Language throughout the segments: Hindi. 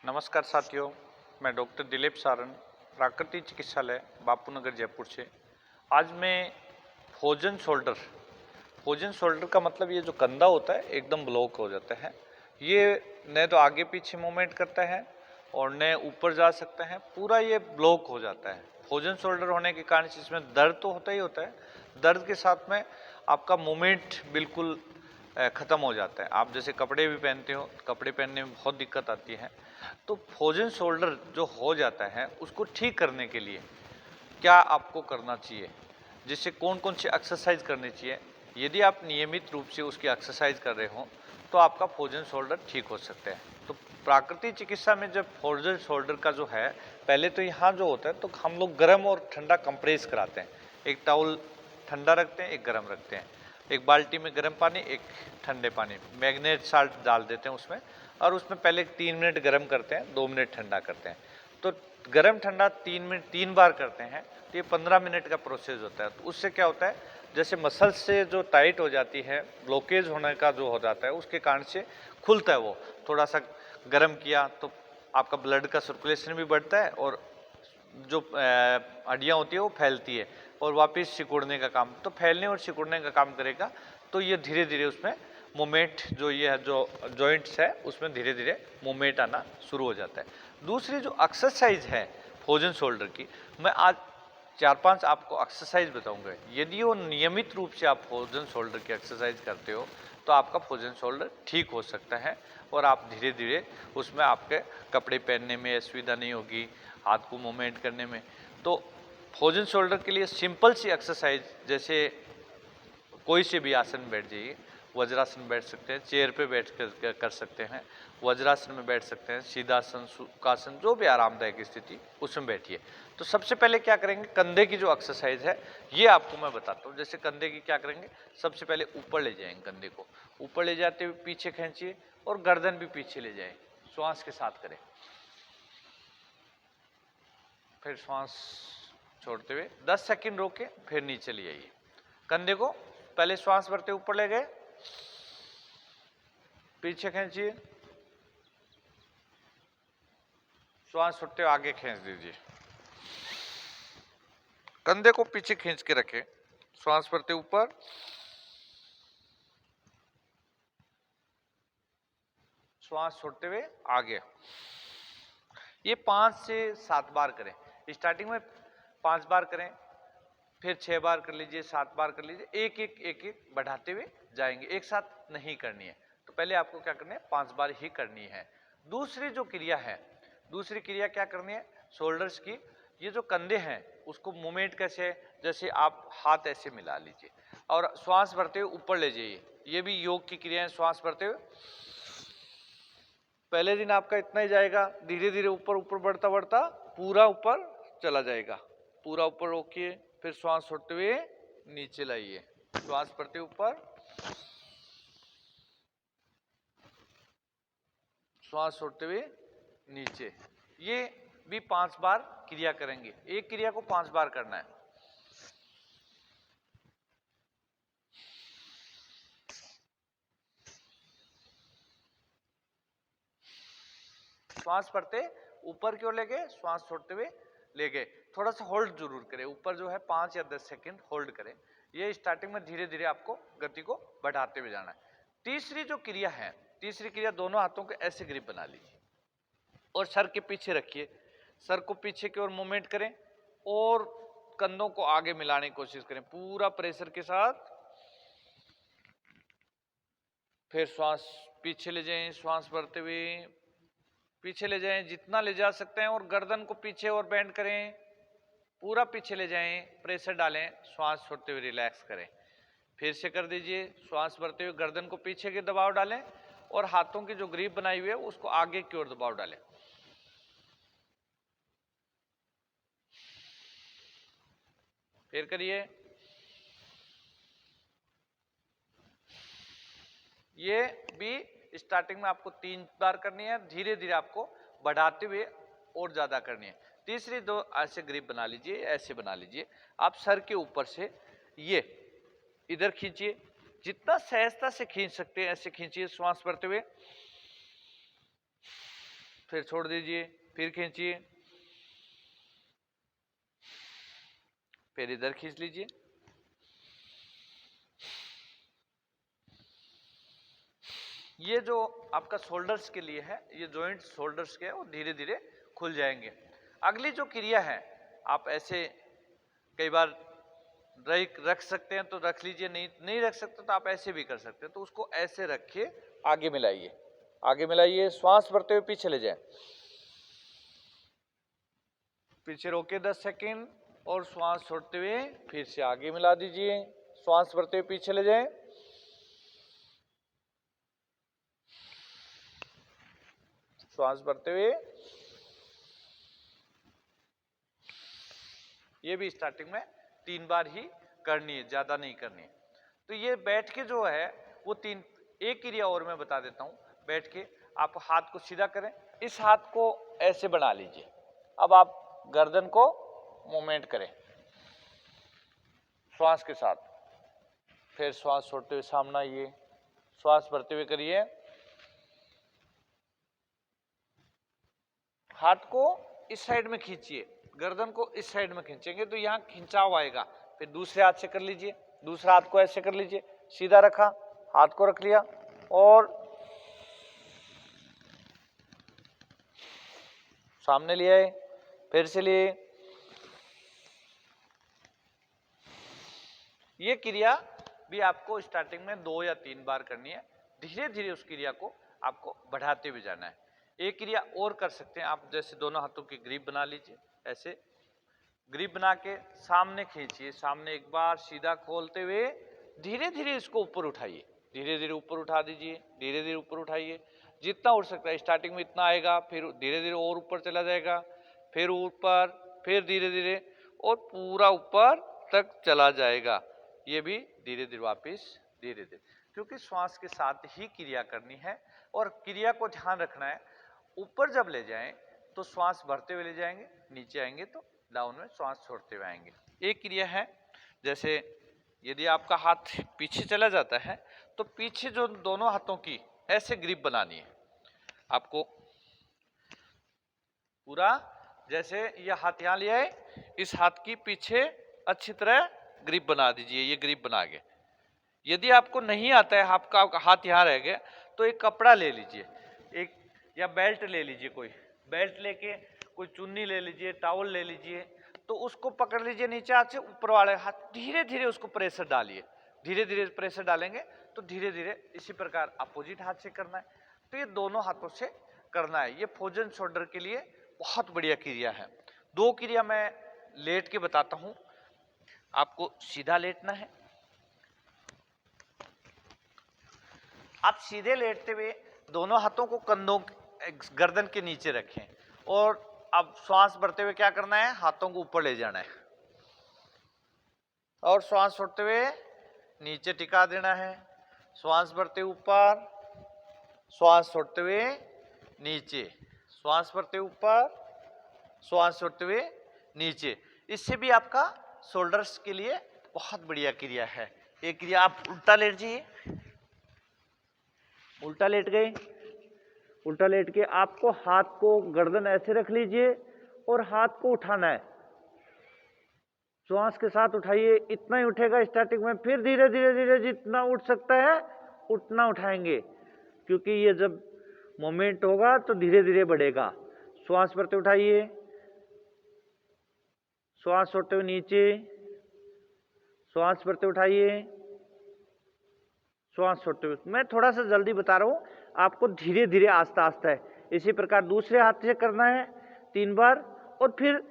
नमस्कार साथियों, मैं डॉक्टर दिलीप सारन, प्राकृतिक चिकित्सालय बापू नगर जयपुर से। आज मैं फ्रोजन शोल्डर का मतलब ये जो कंधा होता है एकदम ब्लॉक हो जाता है। ये न तो आगे पीछे मूवमेंट करता है और न ऊपर जा सकता है, पूरा ये ब्लॉक हो जाता है। फ्रोजन शोल्डर होने के कारण इसमें दर्द तो होता ही होता है, दर्द के साथ में आपका मूवमेंट बिल्कुल ख़त्म हो जाता है। आप जैसे कपड़े भी पहनते हो, कपड़े पहनने में बहुत दिक्कत आती है। तो फ्रोजन शोल्डर जो हो जाता है उसको ठीक करने के लिए क्या आपको करना चाहिए, जिससे कौन कौन सी एक्सरसाइज करनी चाहिए। यदि आप नियमित रूप से उसकी एक्सरसाइज कर रहे हो तो आपका फ्रोजन शोल्डर ठीक हो सकता है। तो प्राकृतिक चिकित्सा में जब फ्रोजन शोल्डर का जो है, पहले तो यहाँ जो होता है तो हम लोग गर्म और ठंडा कंप्रेस कराते हैं। एक टाउल ठंडा रखते हैं, एक गर्म रखते हैं, एक बाल्टी में गर्म पानी, एक ठंडे पानी, मैग्नेट साल्ट डाल देते हैं उसमें, और उसमें पहले 3 मिनट गर्म करते हैं, 2 मिनट ठंडा करते हैं। तो गर्म ठंडा 3 मिनट 3 बार करते हैं तो ये 15 मिनट का प्रोसेस होता है। तो उससे क्या होता है, जैसे मसल्स से जो टाइट हो जाती है, ब्लॉकेज होने का जो हो जाता है, उसके कारण से खुलता है। वो थोड़ा सा गर्म किया तो आपका ब्लड का सर्कुलेशन भी बढ़ता है और जो हड्डियाँ होती है वो फैलती है और वापस सिकुड़ने का काम, तो फैलने और सिकुड़ने का काम करेगा। तो ये धीरे धीरे उसमें मूवमेंट जो ये है, जो जॉइंट्स है उसमें धीरे धीरे मूवमेंट आना शुरू हो जाता है। दूसरी जो एक्सरसाइज है फ्रोजन शोल्डर की, मैं आज 4-5 आपको एक्सरसाइज बताऊंगा। यदि वो नियमित रूप से आप फ्रोजन शोल्डर की एक्सरसाइज करते हो तो आपका फ्रोजन शोल्डर ठीक हो सकता है और आप धीरे धीरे उसमें आपके कपड़े पहनने में असुविधा नहीं होगी, हाथ को मूवमेंट करने में। तो फ्रोजन शोल्डर के लिए सिंपल सी एक्सरसाइज, जैसे कोई से भी आसन बैठ जाइए, वज्रासन बैठ सकते हैं, चेयर पे बैठ कर सकते हैं, वज्रासन में बैठ सकते हैं, सीधासन, सुखासन, जो भी आरामदायक स्थिति उसमें बैठिए। तो सबसे पहले क्या करेंगे, कंधे की जो एक्सरसाइज है ये आपको मैं बताता हूँ। जैसे कंधे की क्या करेंगे, सबसे पहले ऊपर ले जाएंगे, कंधे को ऊपर ले जाते हुए पीछे खींचिए और गर्दन भी पीछे ले जाए, श्वास के साथ करें। फिर श्वास छोड़ते हुए 10 सेकंड रोके, फिर नीचे ले आइए। कंधे को पहले श्वास भरते ऊपर ले गए, पीछे खींचिए, श्वास छोड़ते हुए आगे खींच दीजिए। कंधे को पीछे खींच के रखें, श्वास भरते ऊपर, श्वास छोड़ते हुए आगे। ये 5 से 7 बार करें। स्टार्टिंग में 5 बार करें, फिर 6 बार कर लीजिए, 7 बार कर लीजिए, एक एक बढ़ाते हुए जाएंगे, एक साथ नहीं करनी है। तो पहले आपको क्या करना है, 5 बार ही करनी है। दूसरी जो क्रिया है, दूसरी क्रिया क्या करनी है, शोल्डर्स की। ये जो कंधे हैं उसको मूवमेंट कैसे है, जैसे आप हाथ ऐसे मिला लीजिए और श्वास भरते हुए ऊपर ले जाइए। ये भी योग की क्रिया है। श्वास भरते हुए पहले दिन आपका इतना ही जाएगा, धीरे धीरे ऊपर ऊपर बढ़ता बढ़ता पूरा ऊपर चला जाएगा। पूरा ऊपर रोकिए, फिर श्वास छोड़ते हुए नीचे लाइए, श्वास भरते ऊपर, श्वास छोड़ते हुए नीचे। ये भी 5 बार क्रिया करेंगे। एक क्रिया को 5 बार करना है। श्वास भरते ऊपर की ओर ले गए, श्वास छोड़ते हुए ले गए। थोड़ा सा होल्ड जरूर करें, ऊपर जो है 5 या 10 सेकंड होल्ड करें। ये स्टार्टिंग में धीरे धीरे आपको गति को बढ़ाते हुए जाना है। तीसरी जो क्रिया है, तीसरी क्रिया, दोनों हाथों को ऐसे ग्रिप बना लीजिए और सर के पीछे रखिए। सर को पीछे की ओर मूवमेंट करें और कंधों को आगे मिलाने की कोशिश करें पूरा प्रेशर के साथ। फिर श्वास पीछे ले जाएं, श्वास भरते हुए पीछे ले जाएं, जितना ले जा सकते हैं, और गर्दन को पीछे और बेंड करें, पूरा पीछे ले जाएं, प्रेशर डालें, श्वास छोड़ते हुए रिलैक्स करें। फिर से कर दीजिए, श्वास भरते हुए गर्दन को पीछे के दबाव डालें और हाथों की जो ग्रिप बनाई हुई है उसको आगे की ओर दबाव डालें। फिर करिए। ये भी स्टार्टिंग में आपको 3 बार करनी है, धीरे धीरे आपको बढ़ाते हुए और ज्यादा करनी है। तीसरी दो ऐसे ग्रिप बना लीजिए, ऐसे बना लीजिए। आप सर के ऊपर से ये इधर खींचिए, जितना सहजता से खींच सकते हैं ऐसे खींचिए, श्वास भरते हुए फिर छोड़ दीजिए, फिर खींचिए, फिर इधर खींच लीजिए। ये जो आपका शोल्डर्स के लिए है, ये जॉइंट शोल्डर्स के है, वो धीरे धीरे खुल जाएंगे। अगली जो क्रिया है, आप ऐसे कई बार रख सकते हैं तो रख लीजिए, नहीं रख सकते तो आप ऐसे भी कर सकते हैं। तो उसको ऐसे रखिए, आगे मिलाइए, आगे मिलाइए, श्वास भरते हुए पीछे ले जाए, पीछे रोके 10 सेकेंड और श्वास छोड़ते हुए फिर से आगे मिला दीजिए, श्वास भरते हुए पीछे ले जाए, श्वास भरते हुए। ये भी स्टार्टिंग में 3 बार ही करनी है, ज्यादा नहीं करनी है। तो ये बैठ के जो है वो 3, एक क्रिया और मैं बता देता हूं। बैठ के आप हाथ को सीधा करें, इस हाथ को ऐसे बना लीजिए। अब आप गर्दन को मूवमेंट करें श्वास के साथ, फिर श्वास छोड़ते हुए सामने आइए, श्वास भरते हुए करिए, हाथ को इस साइड में खींचिए, गर्दन को इस साइड में खींचेंगे तो यहां खिंचाव आएगा। फिर दूसरे हाथ से कर लीजिए, दूसरा हाथ को ऐसे कर लीजिए, सीधा रखा, हाथ को रख लिया और सामने ले आए, फिर से लिए। ये क्रिया भी आपको स्टार्टिंग में 2 या 3 बार करनी है। धीरे धीरे उस क्रिया को आपको बढ़ाते हुए जाना है। एक क्रिया और कर सकते हैं आप, जैसे दोनों हाथों की ग्रिप बना लीजिए, ऐसे ग्रिप बना के सामने खींचिए, सामने एक बार सीधा खोलते हुए धीरे धीरे इसको ऊपर उठाइए, धीरे धीरे ऊपर उठा दीजिए, धीरे धीरे ऊपर उठाइए, जितना उठ सकता है। स्टार्टिंग में इतना आएगा, फिर धीरे धीरे और ऊपर चला जाएगा, फिर ऊपर, फिर धीरे धीरे और पूरा ऊपर तक चला जाएगा। ये भी धीरे धीरे वापिस धीरे धीरे, क्योंकि श्वास के साथ ही क्रिया करनी है और क्रिया को ध्यान रखना है। ऊपर जब ले जाएं तो श्वास भरते हुए ले जाएंगे, नीचे आएंगे तो डाउन में श्वास छोड़ते हुए आएंगे। एक क्रिया है, जैसे यदि आपका हाथ पीछे चला जाता है तो पीछे जो दोनों हाथों की ऐसे ग्रिप बनानी है आपको। पूरा जैसे ये हाथ यहां ले आए, इस हाथ की पीछे अच्छी तरह ग्रिप बना दीजिए, ये ग्रिप बना के। यदि आपको नहीं आता है, आपका हाथ यहां रह गया, तो एक कपड़ा ले लीजिए, एक या बेल्ट ले लीजिए, कोई बेल्ट लेके कोई चुन्नी ले लीजिए, टॉवल ले लीजिए, तो उसको पकड़ लीजिए नीचे हाथ से, ऊपर वाले हाथ धीरे धीरे उसको प्रेशर डालिए। धीरे धीरे प्रेशर डालेंगे तो धीरे धीरे इसी प्रकार अपोजिट हाथ से करना है। तो ये दोनों हाथों से करना है। ये फ्रोजन शोल्डर के लिए बहुत बढ़िया क्रिया है। 2 क्रिया मैं लेट के बताता हूं। आपको सीधा लेटना है, आप सीधे लेटते हुए दोनों हाथों को कंधों गर्दन के नीचे रखें और अब श्वास भरते हुए क्या करना है, हाथों को ऊपर ले जाना है और श्वास छोड़ते हुए नीचे टिका देना है। श्वास भरते ऊपर, श्वास छोड़ते हुए नीचे, श्वास भरते ऊपर, श्वास छोड़ते हुए नीचे। इससे भी आपका शोल्डर्स के लिए बहुत बढ़िया क्रिया है। एक क्रिया आप उल्टा लेट जाइए, उल्टा लेट गए, उल्टा लेट के आपको हाथ को गर्दन ऐसे रख लीजिए और हाथ को उठाना है, श्वास के साथ उठाइए, इतना ही उठेगा स्टार्टिंग में, फिर धीरे धीरे धीरे जितना उठ सकता है उतना उठाएंगे, क्योंकि ये जब मोमेंट होगा तो धीरे धीरे बढ़ेगा। श्वास भरते उठाइए, श्वास छोड़ते हुए नीचे, श्वास भरते उठाइए, श्वास छोड़ते हुए। मैं थोड़ा सा जल्दी बता रहा हूं, आपको धीरे धीरे आस्ता आस्ता है। इसी प्रकार दूसरे हाथ से करना है 3 बार और फिर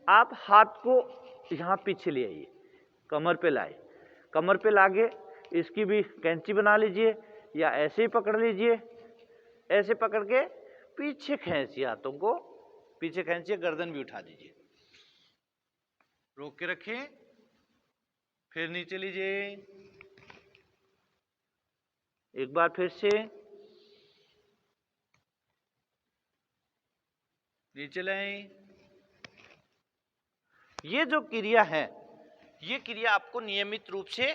आप हाथ को यहां पीछे ले आइए, कमर पे लाए, कमर पे लाके इसकी भी कैंची बना लीजिए या ऐसे ही पकड़ लीजिए, ऐसे पकड़ के पीछे खींचिए, हाथों को पीछे खींचिए, गर्दन भी उठा दीजिए, रोक के रखिए, फिर नीचे लीजिए, एक बार फिर से नीचे लाएं। ये जो क्रिया है, ये क्रिया आपको नियमित रूप से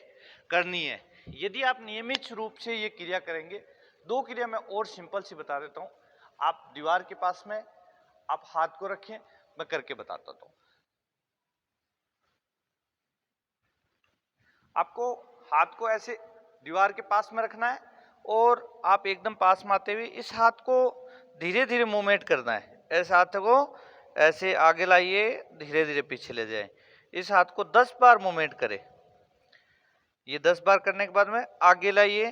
करनी है। यदि आप नियमित रूप से ये क्रिया करेंगे, 2 क्रिया मैं और सिंपल सी बता देता हूं। आप दीवार के पास में आप हाथ को रखें, मैं करके बताता हूं। आपको हाथ को ऐसे दीवार के पास में रखना है और आप एकदम पास में आते हुए इस हाथ को धीरे धीरे मूवमेंट करना है। ऐसे हाथ को ऐसे आगे लाइए, धीरे धीरे पीछे ले जाएं। इस हाथ को 10 बार मूवमेंट करें। ये 10 बार करने के बाद में आगे लाइए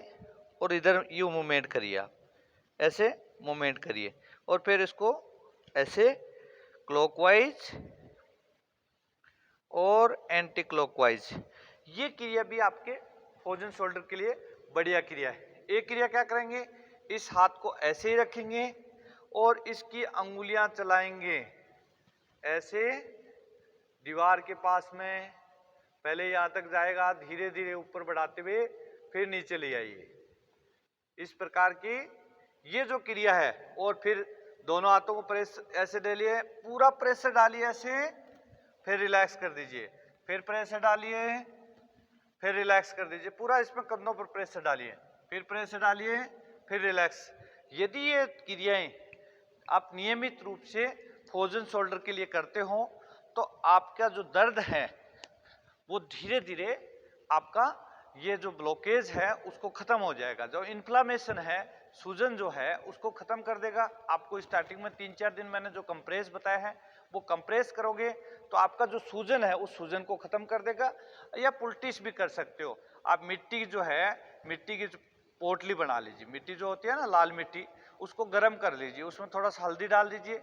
और इधर यू मूवमेंट करिए। आप ऐसे मूवमेंट करिए और फिर इसको ऐसे क्लॉकवाइज और एंटी क्लॉकवाइज। ये क्रिया भी आपके फ्रोजन शोल्डर के लिए बढ़िया क्रिया है। एक क्रिया क्या करेंगे, इस हाथ को ऐसे ही रखेंगे और इसकी अंगुलियां चलाएंगे ऐसे दीवार के पास में। पहले यहां तक जाएगा, धीरे धीरे ऊपर बढ़ाते हुए फिर नीचे ले आइए। इस प्रकार की ये जो क्रिया है। और फिर दोनों हाथों को प्रेस ऐसे डालिए, पूरा प्रेशर डालिए ऐसे, फिर रिलैक्स कर दीजिए, फिर प्रेशर डालिए, फिर रिलैक्स कर दीजिए। पूरा इसमें कंधों पर प्रेशर डालिए, फिर प्रेशर डालिए, फिर रिलैक्स। यदि ये क्रियाएं आप नियमित रूप से फ्रोजन शोल्डर के लिए करते हो तो आपका जो दर्द है वो धीरे धीरे आपका ये जो ब्लॉकेज है उसको खत्म हो जाएगा। जो इन्फ्लामेशन है, सूजन जो है उसको खत्म कर देगा। आपको स्टार्टिंग में 3-4 दिन मैंने जो कंप्रेस बताया है वो कंप्रेस करोगे तो आपका जो सूजन है उस सूजन को खत्म कर देगा। या पुलटिस भी कर सकते हो आप। मिट्टी जो है, मिट्टी की जो पोटली बना लीजिए, मिट्टी जो होती है ना लाल मिट्टी, उसको गर्म कर लीजिए, उसमें थोड़ा सा हल्दी डाल दीजिए,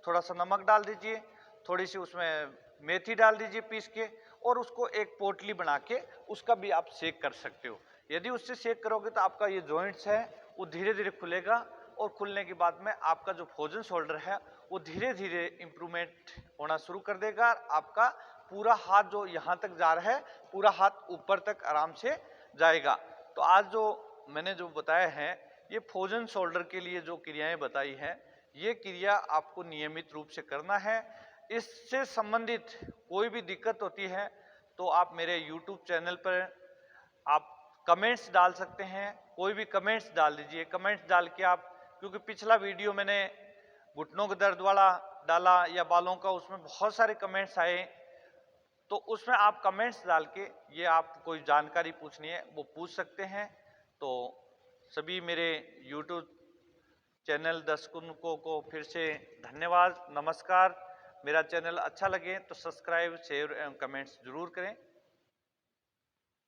थोड़ा सा नमक डाल दीजिए, थोड़ी सी उसमें मेथी डाल दीजिए पीस के, और उसको एक पोटली बना के उसका भी आप सेक कर सकते हो। यदि उससे सेक करोगे तो आपका ये जॉइंट्स है वो धीरे धीरे खुलेगा और खुलने के बाद में आपका जो फ्रोजन शोल्डर है वो धीरे धीरे इंप्रूवमेंट होना शुरू कर देगा। आपका पूरा हाथ जो यहाँ तक जा रहा है, पूरा हाथ ऊपर तक आराम से जाएगा। तो आज जो मैंने जो बताया है ये फ्रोजन शोल्डर के लिए जो क्रियाएं बताई हैं, ये क्रिया आपको नियमित रूप से करना है। इससे संबंधित कोई भी दिक्कत होती है तो आप मेरे YouTube चैनल पर आप कमेंट्स डाल सकते हैं। कोई भी कमेंट्स डाल दीजिए, कमेंट्स डाल के आप, क्योंकि पिछला वीडियो मैंने घुटनों के दर्द वाला डाला या बालों का, उसमें बहुत सारे कमेंट्स आए, तो उसमें आप कमेंट्स डाल के ये आप कोई जानकारी पूछनी है वो पूछ सकते हैं। तो सभी मेरे YouTube चैनल दर्शकों को फिर से धन्यवाद, नमस्कार। मेरा चैनल अच्छा लगे तो सब्सक्राइब, शेयर एवं कमेंट्स जरूर करें।